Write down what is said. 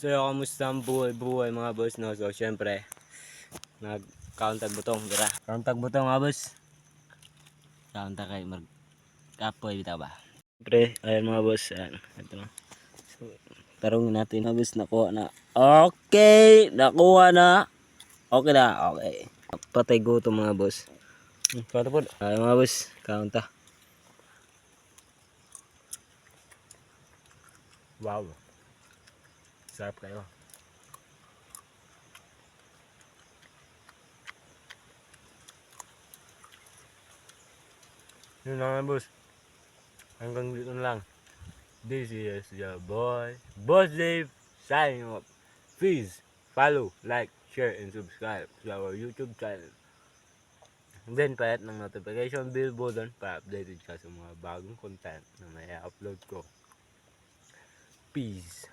So, kamusta ang buhay-buhay mga boss, no? So, syempre, nag-countag butong, dira. Countag butong mga boss. Countag kay mag-kapoy, bitaw ba? Syempre, ayun mga boss, ayan. Ito na. So, tarungin natin mga boss, nakuha na. Okay! Nakuha na. Okay na, okay. Patay gutom mga boss. Pato po. Ayun mga boss, counta. Wow. Sarap kayo. Yun lang boss. Hanggang dito na lang. This is your boy, Boss Dave, signing off. Please follow, like, share, and subscribe to our YouTube channel. And then, pahit ng notification bell button para updated ka sa mga bagong content na may upload ko. Peace.